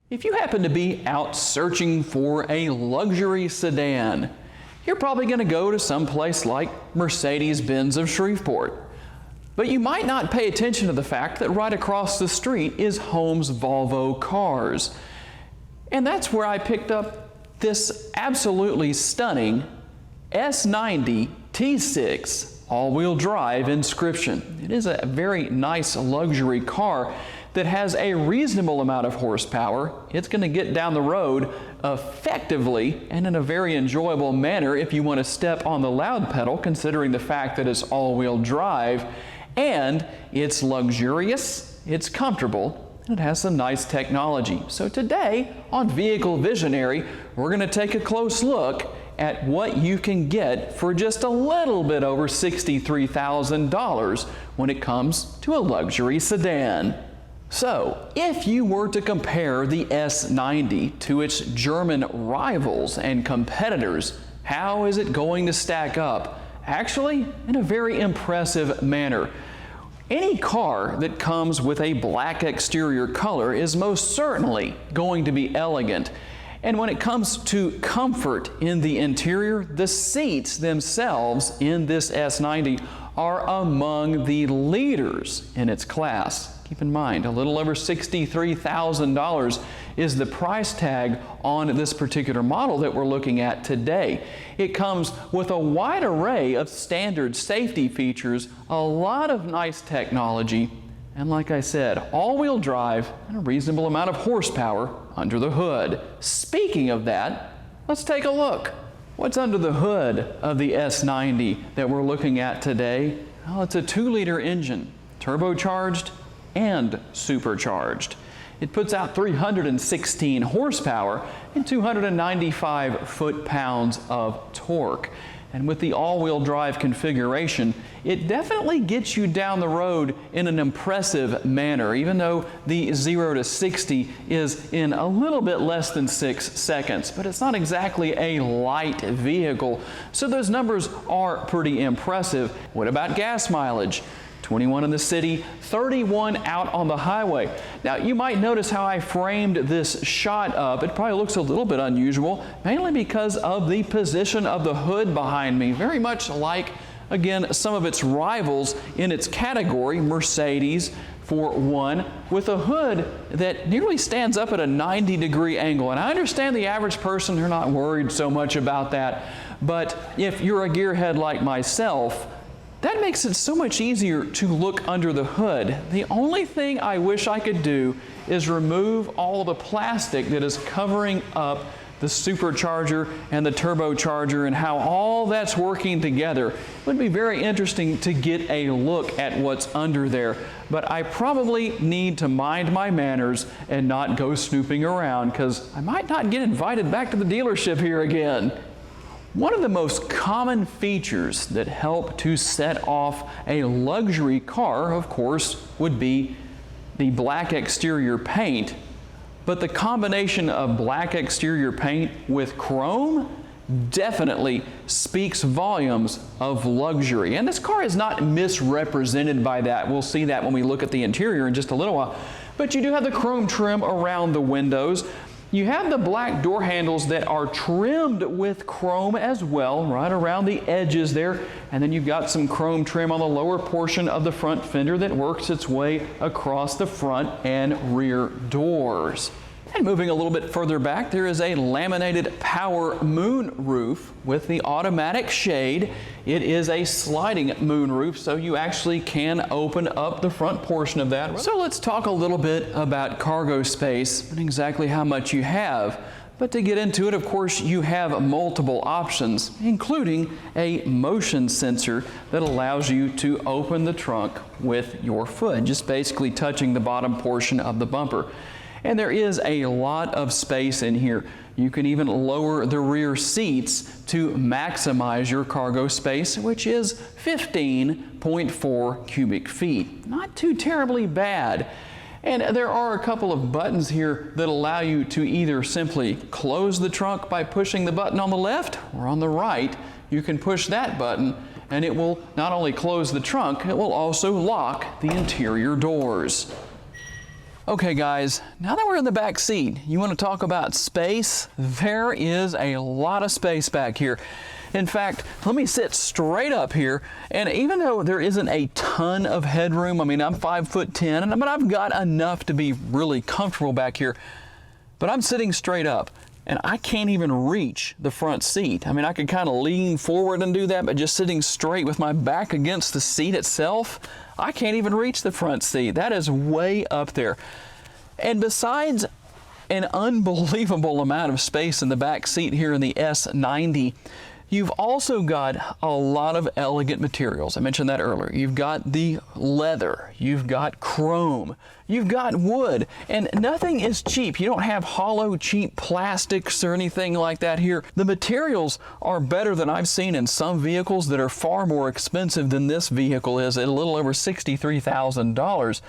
If you happen to be out searching for a luxury sedan, you're probably going to go to some place like Mercedes-Benz of Shreveport. But you might not pay attention to the fact that right across the street is Home's Volvo Cars. And that's where I picked up this absolutely stunning S90 T6 all-wheel drive Inscription. It is a very nice luxury car that has a reasonable amount of horsepower. It's going to get down the road effectively and in a very enjoyable manner if you want to step on the loud pedal, considering the fact that it's all-wheel drive, and it's luxurious, it's comfortable, and it has some nice technology. So today on Vehicle Visionary, we're going to take a close look at what you can get for just a little bit over $63,000 when it comes to a luxury sedan. So, if you were to compare the S90 to its German rivals and competitors, how is it going to stack up? Actually, in a very impressive manner. Any car that comes with a black exterior color is most certainly going to be elegant. And when it comes to comfort in the interior, the seats themselves in this S90 are among the leaders in its class. Keep in mind, a little over $63,000 is the price tag on this particular model that we're looking at today. It comes with a wide array of standard safety features, a lot of nice technology, and like I said, all-wheel drive and a reasonable amount of horsepower under the hood. Speaking of that, let's take a look. What's under the hood of the S90 that we're looking at today? Well, it's a 2-liter engine, turbocharged and supercharged. It puts out 316 horsepower and 295 foot-pounds of torque. And with the all-wheel drive configuration, it definitely gets you down the road in an impressive manner, even though the 0 to 60 is in a little bit less than 6 seconds. But it's not exactly a light vehicle, so those numbers are pretty impressive. What about gas mileage? 21 in the city, 31 out on the highway. Now, you might notice how I framed this shot up. It probably looks a little bit unusual, mainly because of the position of the hood behind me. Very much like, again, some of its rivals in its category, Mercedes, for one, with a hood that nearly stands up at a 90-degree angle. And I understand the average person, they're not worried so much about that. But if you're a gearhead like myself, that makes it so much easier to look under the hood. The only thing I wish I could do is remove all the plastic that is covering up the supercharger and the turbocharger and how all that's working together. It would be very interesting to get a look at what's under there, but I probably need to mind my manners and not go snooping around because I might not get invited back to the dealership here again. One of the most common features that help to set off a luxury car, of course, would be the black exterior paint. But the combination of black exterior paint with chrome definitely speaks volumes of luxury. And this car is not misrepresented by that. We'll see that when we look at the interior in just a little while. But you do have the chrome trim around the windows. You have the black door handles that are trimmed with chrome as well, right around the edges there. And then you've got some chrome trim on the lower portion of the front fender that works its way across the front and rear doors. And moving a little bit further back, there is a laminated power moon roof with the automatic shade. It is a sliding moon roof, so you actually can open up the front portion of that. So let's talk a little bit about cargo space and exactly how much you have. But to get into it, of course, you have multiple options, including a motion sensor that allows you to open the trunk with your foot, just basically touching the bottom portion of the bumper. And there is a lot of space in here. You can even lower the rear seats to maximize your cargo space, which is 15.4 cubic feet. Not too terribly bad. And there are a couple of buttons here that allow you to either simply close the trunk by pushing the button on the left or on the right. You can push that button and it will not only close the trunk, it will also lock the interior doors. Okay guys, now that we're in the back seat, you want to talk about space? There is a lot of space back here. In fact, let me sit straight up here, and even though there isn't a ton of headroom, I mean, I'm 5'10", but I've got enough to be really comfortable back here, but I'm sitting straight up, and I can't even reach the front seat. I mean, I could kind of lean forward and do that, but just sitting straight with my back against the seat itself, I can't even reach the front seat. That is way up there. And besides an unbelievable amount of space in the back seat here in the S90, you've also got a lot of elegant materials. I mentioned that earlier. You've got the leather, you've got chrome, you've got wood, and nothing is cheap. You don't have hollow, cheap plastics or anything like that here. The materials are better than I've seen in some vehicles that are far more expensive than this vehicle is at a little over $63,000.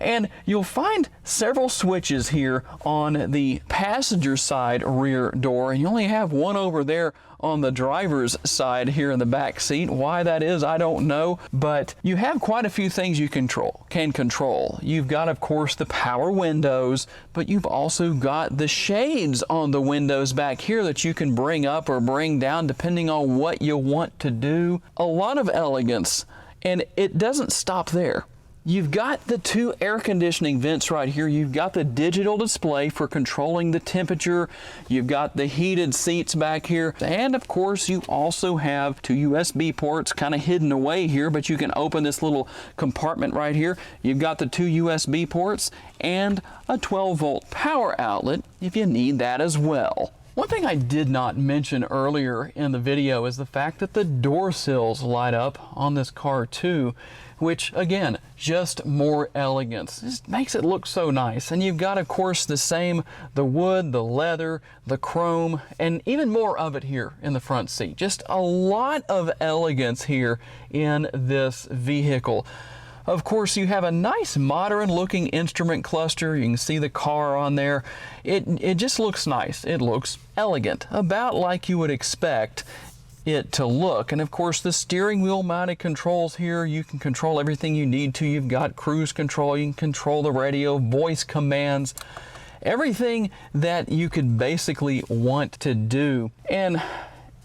And you'll find several switches here on the passenger side rear door, and you only have one over there on the driver's side here in the back seat. Why that is, I don't know, but you have quite a few things you can control. You've got, of course, the power windows, but you've also got the shades on the windows back here that you can bring up or bring down depending on what you want to do. A lot of elegance, and it doesn't stop there. You've got the two air conditioning vents right here. You've got the digital display for controlling the temperature. You've got the heated seats back here. And of course, you also have two USB ports kind of hidden away here, but you can open this little compartment right here. You've got the two USB ports and a 12-volt power outlet if you need that as well. One thing I did not mention earlier in the video is the fact that the door sills light up on this car too, which again, just more elegance. Just makes it look so nice. And you've got, of course, the wood, the leather, the chrome, and even more of it here in the front seat. Just a lot of elegance here in this vehicle. Of course, you have a nice modern looking instrument cluster. You can see the car on there. It just looks nice. It looks elegant, about like you would expect it to look. And of course, the steering wheel mounted controls here, you can control everything you need to. You've got cruise control, you can control the radio, voice commands, everything that you could basically want to do. And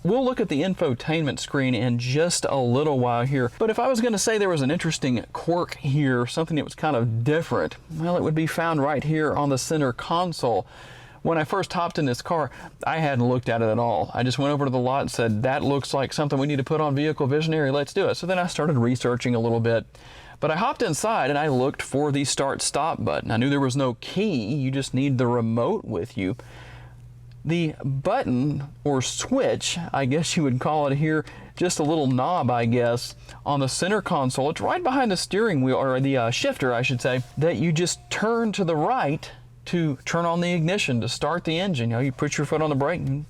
we'll look at the infotainment screen in just a little while here. But if I was going to say there was an interesting quirk here, something that was kind of different, well, it would be found right here on the center console. When I first hopped in this car, I hadn't looked at it at all. I just went over to the lot and said, that looks like something we need to put on Vehicle Visionary, let's do it. So then I started researching a little bit. But I hopped inside and I looked for the start-stop button. I knew there was no key, you just need the remote with you. The button, or switch, I guess you would call it here, just a little knob, I guess, on the center console. It's right behind the steering wheel, or the shifter, I should say, that you just turn to the right to turn on the ignition, to start the engine. You know, you put your foot on the brake and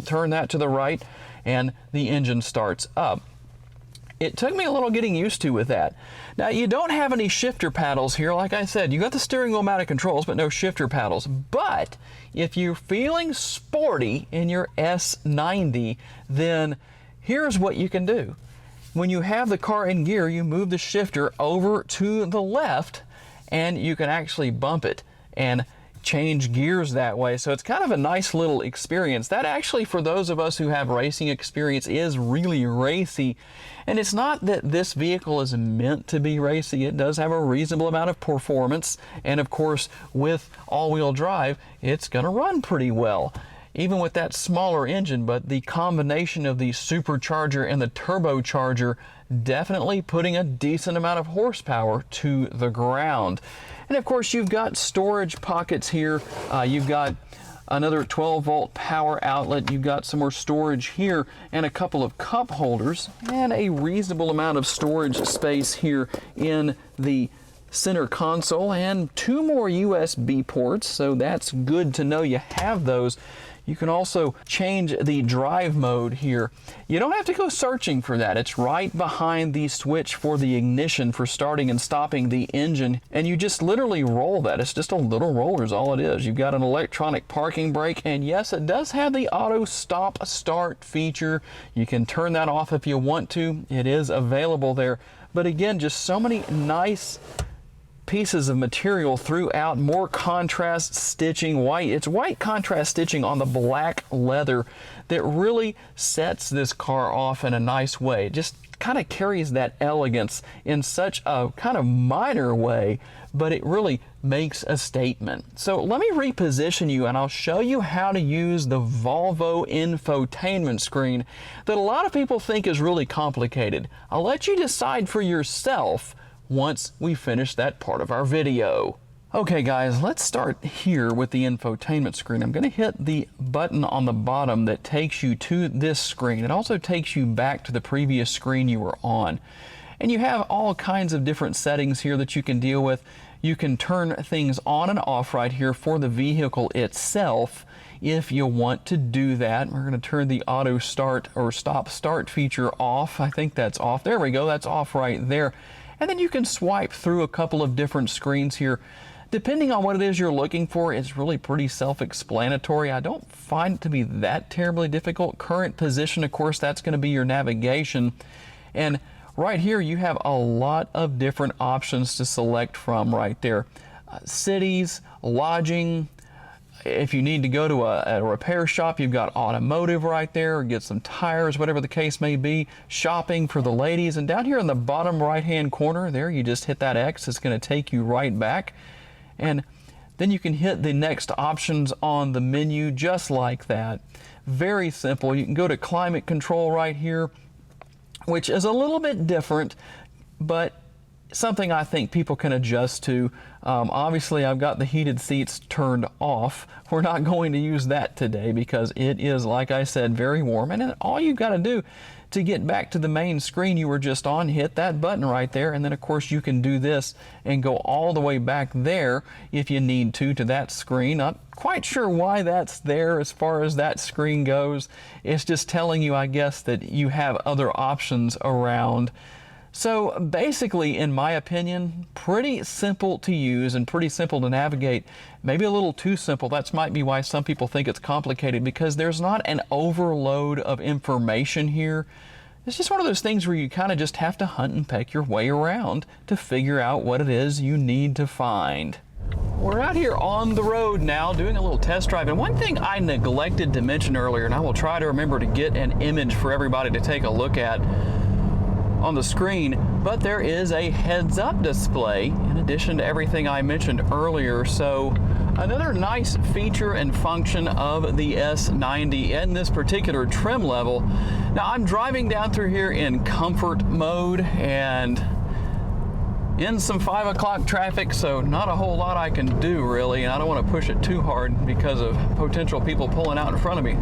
turn that to the right, and the engine starts up. It took me a little getting used to with that. Now, you don't have any shifter paddles here. Like I said, you got the steering wheel mounted controls, but no shifter paddles. But if you're feeling sporty in your S90, then here's what you can do. When you have the car in gear, you move the shifter over to the left, and you can actually bump it and change gears that way. So it's kind of a nice little experience. That actually, for those of us who have racing experience, is really racy. And it's not that this vehicle is meant to be racy. It does have a reasonable amount of performance. And of course, with all-wheel drive, it's going to run pretty well, even with that smaller engine. But the combination of the supercharger and the turbocharger definitely putting a decent amount of horsepower to the ground. And of course, you've got storage pockets here. You've got another 12-volt power outlet. You've got some more storage here and a couple of cup holders and a reasonable amount of storage space here in the center console, and two more USB ports. So that's good to know you have those. You can also change the drive mode here. You don't have to go searching for that. It's right behind the switch for the ignition for starting and stopping the engine. And you just literally roll that. It's just a little roller is all it is. You've got an electronic parking brake. And yes, it does have the auto stop start feature. You can turn that off if you want to. It is available there. But again, just so many nice pieces of material throughout, more contrast stitching, white. It's white contrast stitching on the black leather that really sets this car off in a nice way. It just kind of carries that elegance in such a kind of minor way, but it really makes a statement. So let me reposition you and I'll show you how to use the Volvo infotainment screen that a lot of people think is really complicated. I'll let you decide for yourself once we finish that part of our video. Okay guys, let's start here with the infotainment screen. I'm going to hit the button on the bottom that takes you to this screen. It also takes you back to the previous screen you were on. And you have all kinds of different settings here that you can deal with. You can turn things on and off right here for the vehicle itself if you want to do that. We're going to turn the auto start or stop start feature off. I think that's off. There we go. That's off right there. And then you can swipe through a couple of different screens here. Depending on what it is you're looking for, it's really pretty self-explanatory. I don't find it to be that terribly difficult. Current position, of course, that's going to be your navigation. And right here, you have a lot of different options to select from right there. Cities, lodging. If you need to go to a repair shop, you've got automotive right there, or get some tires, whatever the case may be. Shopping for the ladies. And down here in the bottom right-hand corner, there, you just hit that X. It's going to take you right back. And then you can hit the next options on the menu just like that. Very simple. You can go to climate control right here, which is a little bit different, but something I think people can adjust to. Obviously, I've got the heated seats turned off. We're not going to use that today because it is, like I said, very warm. And then all you've got to do to get back to the main screen you were just on, hit that button right there, and then of course you can do this and go all the way back there if you need to that screen. Not quite sure why that's there as far as that screen goes. It's just telling you, I guess, that you have other options around. So basically, in my opinion, pretty simple to use and pretty simple to navigate. Maybe a little too simple. That might be why some people think it's complicated, because there's not an overload of information here. It's just one of those things where you kind of just have to hunt and peck your way around to figure out what it is you need to find. We're out here on the road now doing a little test drive, and one thing I neglected to mention earlier, and I will try to remember to get an image for everybody to take a look at on the screen, but there is a heads-up display in addition to everything I mentioned earlier. So another nice feature and function of the S90 in this particular trim level. Now I'm driving down through here in comfort mode and in some 5 o'clock traffic, so not a whole lot I can do really, and I don't want to push it too hard because of potential people pulling out in front of me.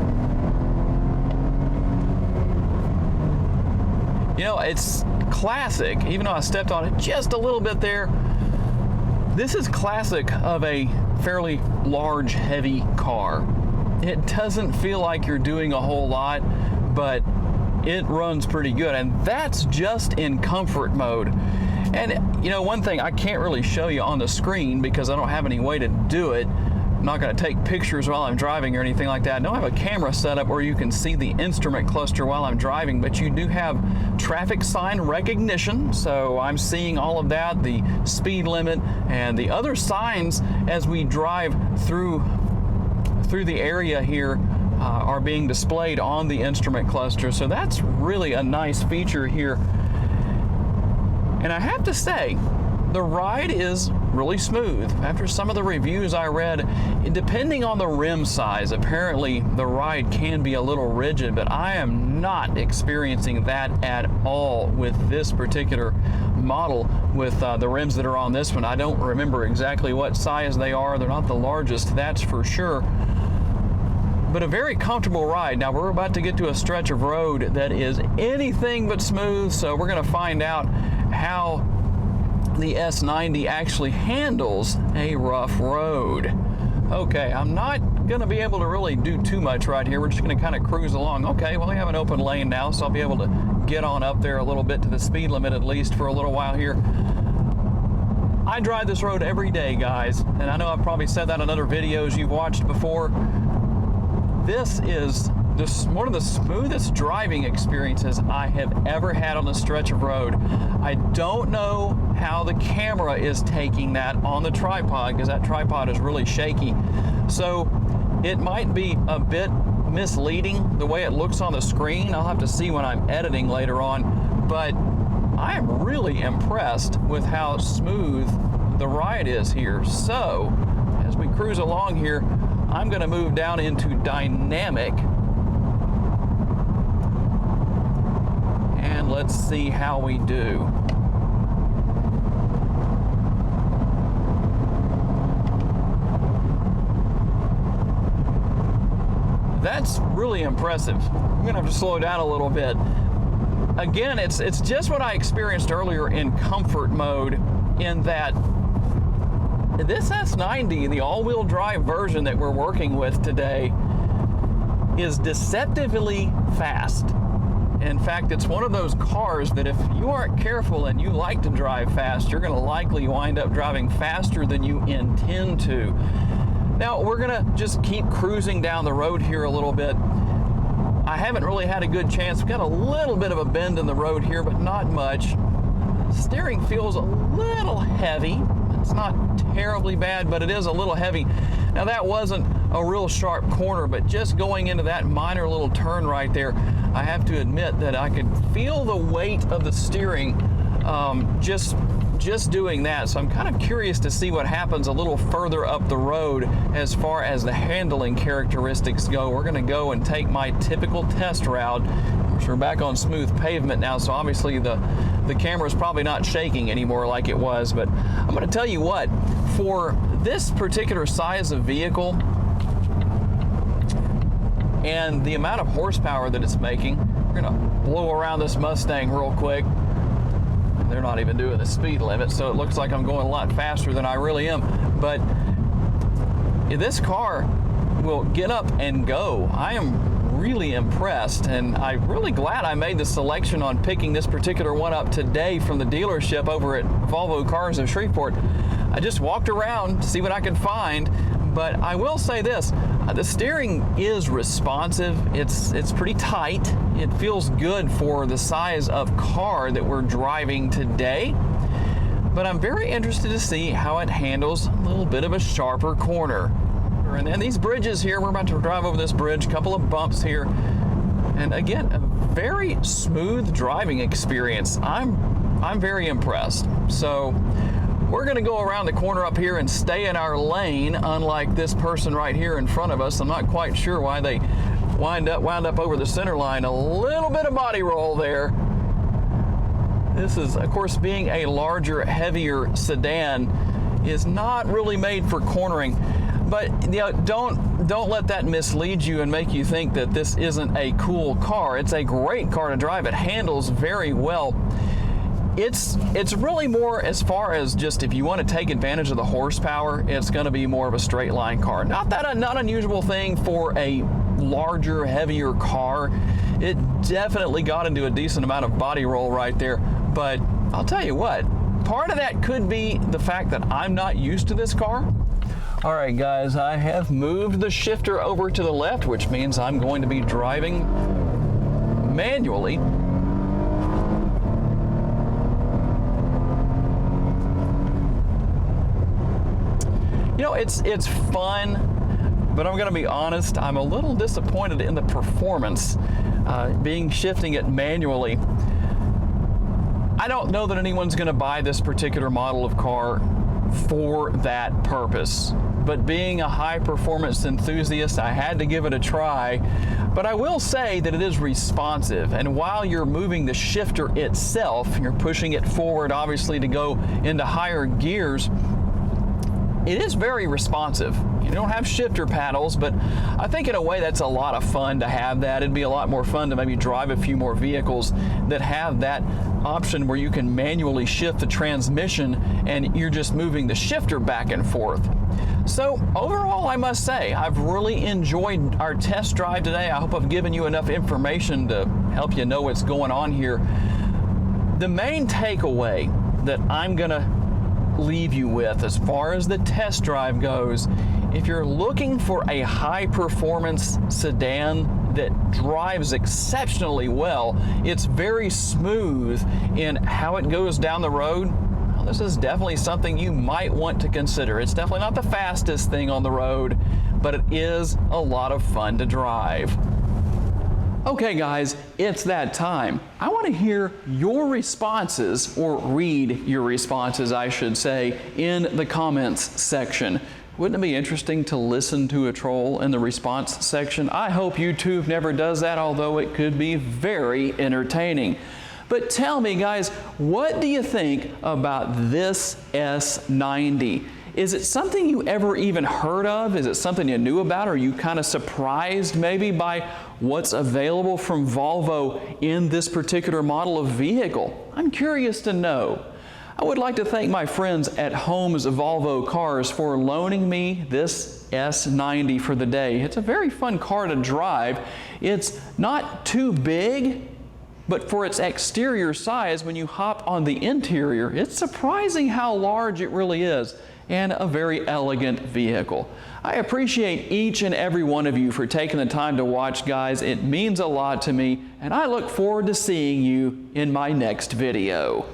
You know, it's classic, even though I stepped on it just a little bit there. This is classic of a fairly large, heavy car. It doesn't feel like you're doing a whole lot, but it runs pretty good, and that's just in comfort mode. And you know, one thing I can't really show you on the screen because I don't have any way to do it. I'm not going to take pictures while I'm driving or anything like that. I don't have a camera set up where you can see the instrument cluster while I'm driving, but you do have traffic sign recognition, so I'm seeing all of that, the speed limit and the other signs as we drive through the area here are being displayed on the instrument cluster. So that's really a nice feature here. And I have to say, the ride is really smooth. After some of the reviews I read, depending on the rim size, apparently the ride can be a little rigid, but I am not experiencing that at all with this particular model with the rims that are on this one. I don't remember exactly what size they are. They're not the largest, that's for sure. But a very comfortable ride. Now we're about to get to a stretch of road that is anything but smooth, so we're going to find out how the S90 actually handles a rough road. Okay, I'm not going to be able to really do too much right here. We're just going to kind of cruise along. Okay, well, we have an open lane now, so I'll be able to get on up there a little bit to the speed limit at least for a little while here. I drive this road every day, guys, and I know I've probably said that in other videos you've watched before. This is one of the smoothest driving experiences I have ever had on a stretch of road. I don't know how the camera is taking that on the tripod, because that tripod is really shaky. So it might be a bit misleading the way it looks on the screen. I'll have to see when I'm editing later on, but I am really impressed with how smooth the ride is here. So as we cruise along here, I'm going to move down into dynamic, and let's see how we do. That's really impressive. I'm gonna have to slow down a little bit. Again, it's just what I experienced earlier in comfort mode, in that this S90, the all-wheel drive version that we're working with today, is deceptively fast. In fact, it's one of those cars that if you aren't careful and you like to drive fast, you're gonna likely wind up driving faster than you intend to. Now, we're gonna just keep cruising down the road here a little bit. I haven't really had a good chance. We've got a little bit of a bend in the road here, but not much. Steering feels a little heavy. It's not terribly bad, but it is a little heavy. Now, that wasn't a real sharp corner, but just going into that minor little turn right there, I have to admit that I could feel the weight of the steering just doing that. So I'm kind of curious to see what happens a little further up the road as far as the handling characteristics go. We're going to go and take my typical test route. We're back on smooth pavement now, so obviously the camera's probably not shaking anymore like it was. But I'm going to tell you what, for this particular size of vehicle and the amount of horsepower that it's making, we're going to blow around this Mustang real quick. They're not even doing the speed limit, so it looks like I'm going a lot faster than I really am. But this car will get up and go. I am really impressed, and I'm really glad I made the selection on picking this particular one up today from the dealership over at Volvo Cars of Shreveport. I just walked around to see what I could find, but I will say this, the steering is responsive. It's pretty tight. It feels good for the size of car that we're driving today, but I'm very interested to see how it handles a little bit of a sharper corner. And then these bridges here, we're about to drive over this bridge, a couple of bumps here, and again, a very smooth driving experience. I'm very impressed. So we're going to go around the corner up here and stay in our lane, unlike this person right here in front of us. I'm not quite sure why they wound up over the center line. A little bit of body roll there. This is, of course, being a larger, heavier sedan, is not really made for cornering. But you know, don't let that mislead you and make you think that this isn't a cool car. It's a great car to drive. It handles very well. It's really more as far as just if you want to take advantage of the horsepower, it's going to be more of a straight line car. Not unusual thing for a larger, heavier car. It definitely got into a decent amount of body roll right there. But I'll tell you what, part of that could be the fact that I'm not used to this car. All right, guys, I have moved the shifter over to the left, which means I'm going to be driving manually. You know, it's fun, but I'm going to be honest, I'm a little disappointed in the performance, shifting it manually. I don't know that anyone's going to buy this particular model of car for that purpose, but being a high performance enthusiast, I had to give it a try. But I will say that it is responsive, and while you're moving the shifter itself, you're pushing it forward obviously to go into higher gears, it is very responsive. You don't have shifter paddles, but I think in a way that's a lot of fun to have that. It'd be a lot more fun to maybe drive a few more vehicles that have that option where you can manually shift the transmission and you're just moving the shifter back and forth. So overall, I must say, I've really enjoyed our test drive today. I hope I've given you enough information to help you know what's going on here. The main takeaway that I'm gonna leave you with as far as the test drive goes if you're looking for a high-performance sedan that drives exceptionally well, it's very smooth in how it goes down the road, well, this is definitely something you might want to consider. It's definitely not the fastest thing on the road, but it is a lot of fun to drive. Okay guys, it's that time. I want to hear your responses, or read your responses I should say, in the comments section. Wouldn't it be interesting to listen to a troll in the response section? I hope YouTube never does that, although it could be very entertaining. But tell me guys, what do you think about this S90? Is it something you ever even heard of? Is it something you knew about? Are you kind of surprised maybe by what's available from Volvo in this particular model of vehicle? I'm curious to know. I would like to thank my friends at Holmes Volvo Cars for loaning me this S90 for the day. It's a very fun car to drive. It's not too big, but for its exterior size, when you hop on the interior, it's surprising how large it really is, and a very elegant vehicle. I appreciate each and every one of you for taking the time to watch, guys. It means a lot to me, and I look forward to seeing you in my next video.